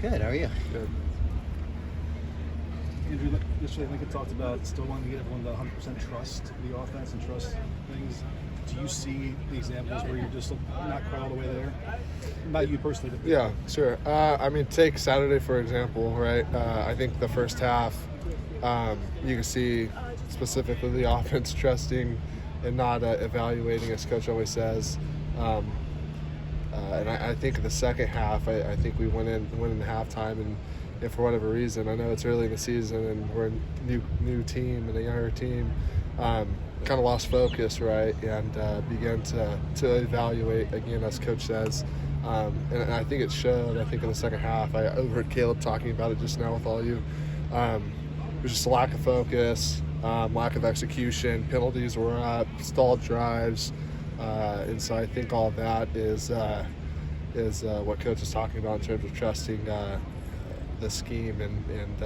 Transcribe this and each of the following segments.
Good. How are you? Good. Andrew, yesterday Lincoln talked about still wanting to get everyone to 100% trust the offense and trust things. Do you see the examples where you're just not quite all the way there? Not you personally, but Yeah, sure. Take Saturday, for example, right? I think the first half, you can see specifically the offense trusting and not evaluating, as Coach always says. And I think in the second half, I think we went in halftime, and for whatever reason, I know it's early in the season and we're a new team and a younger team, kind of lost focus, right, and began to evaluate again, as Coach says. And I think it showed. I think in the second half, I overheard Caleb talking about it just now with all you. There's just a lack of focus, lack of execution. Penalties were up, stalled drives, and so I think all of that is what Coach is talking about in terms of trusting the scheme and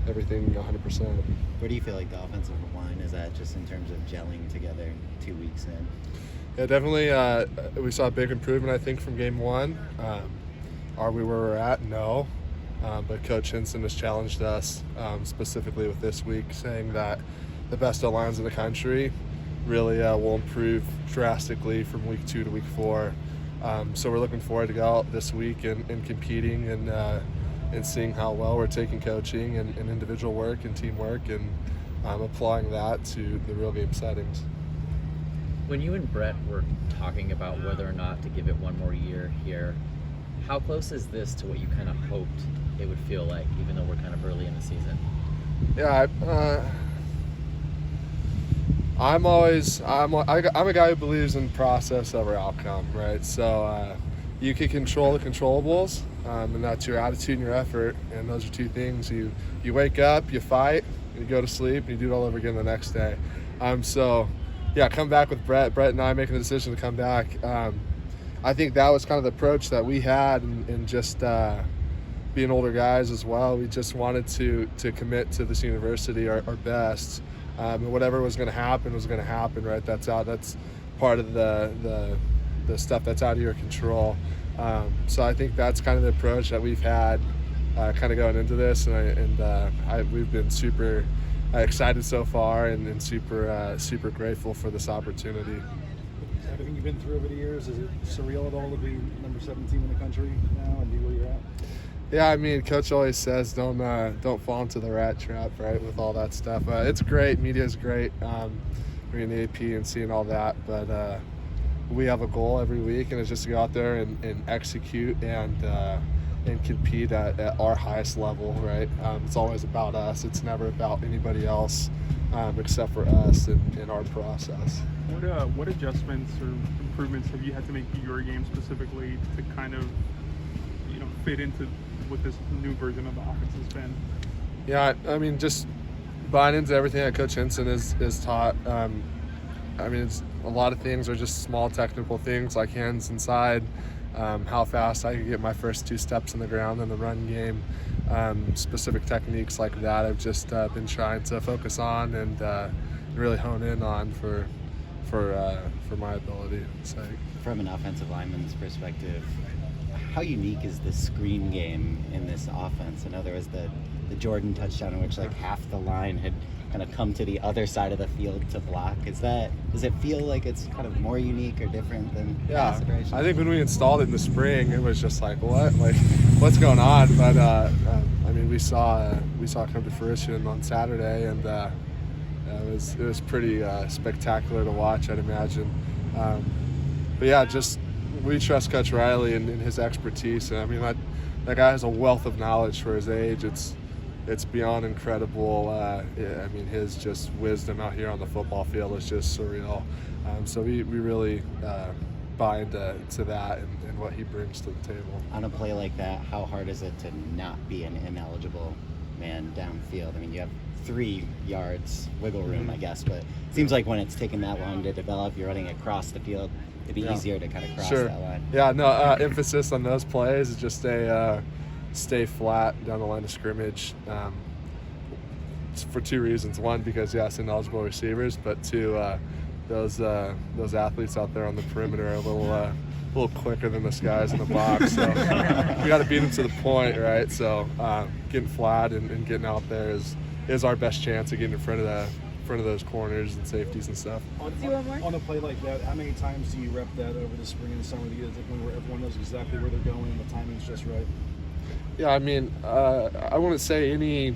everything 100%. Where do you feel like the offensive line is at, just in terms of gelling together 2 weeks in? Yeah, definitely. We saw a big improvement, I think, from game one. Are we where we're at? No. But Coach Hinson has challenged us, specifically with this week, saying that the best O-lines in the country really will improve drastically from week 2 to week 4. So we're looking forward to go out this week and competing and seeing how well we're taking coaching and individual work and teamwork and applying that to the real game settings. When you and Brett were talking about whether or not to give it one more year here, how close is this to what you kind of hoped it would feel like, even though we're kind of early in the season? Yeah, I'm a guy who believes in process over outcome, right? So you can control the controllables, and that's your attitude and your effort, and those are two things. You wake up, you fight, you go to sleep, and you do it all over again the next day. So yeah, come back with Brett and I making the decision to come back. I think that was kind of the approach that we had, and just being older guys as well. We just wanted to commit to this university our best. And whatever was going to happen was going to happen, right? That's part of the stuff that's out of your control. So I think that's kind of the approach that we've had kind of going into this, and we've been super excited so far and super grateful for this opportunity. Everything you've been through over the years, is it surreal at all to be number 17 in the country now and be where you're at? Yeah, I mean, Coach always says don't fall into the rat trap, right, with all that stuff. It's great. Media is great. Reading the AP and seeing all that. But we have a goal every week, and it's just to go out there and execute and compete at our highest level, right? It's always about us. It's never about anybody else except for us and our process. What adjustments or improvements have you had to make to your game specifically to kind of, fit into what this new version of the offense has been? Yeah, I mean, just buying into everything that Coach Hinson is taught. It's a lot of things are just small technical things like hands inside, how fast I can get my first 2 steps in the ground in the run game, specific techniques like that I've just been trying to focus on and really hone in on for my ability. So, From an offensive lineman's perspective, how unique is the screen game in this offense? I know there was the Jordan touchdown in which like half the line had kind of come to the other side of the field to block. Does it feel like it's kind of more unique or different than pass separation? I think when we installed it in the spring, it was just like, what? Like, what's going on? But we saw it come to fruition on Saturday, and it was pretty spectacular to watch, I'd imagine. But yeah, just we trust Coach Riley and his expertise. And I mean, that guy has a wealth of knowledge for his age. It's beyond incredible. His just wisdom out here on the football field is just surreal. So we really buy into that and what he brings to the table. On a play like that, how hard is it to not be an ineligible man downfield? I mean, you have 3 yards wiggle room, I guess, but it seems like when it's taken that long to develop, you're running across the field, it'd be easier to kind of cross that line. Yeah, no, emphasis on those plays is just stay flat down the line of scrimmage for 2 reasons. One, because yes, ineligible receivers, but 2, those athletes out there on the perimeter are a a little quicker than this guys in the box. So we got to beat them to the point, right? So getting flat and getting out there is our best chance of getting in front of those corners and safeties and stuff. On a play like that, how many times do you rep that over the spring and the summer to get it to the point where everyone knows exactly where they're going and the timing's just right? Yeah, I mean, I wouldn't say any.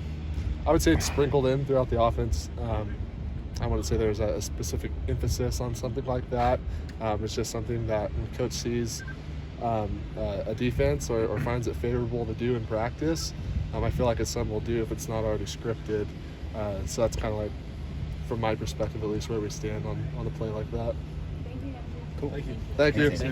I would say it's sprinkled in throughout the offense. I wouldn't say there's a specific emphasis on something like that. It's just something that when coach sees a defense or finds it favorable to do in practice, I feel like it's something we'll do if it's not already scripted. So that's kind of like, from my perspective at least, where we stand on a play like that. Cool. Thank you. Thank you. Thanks.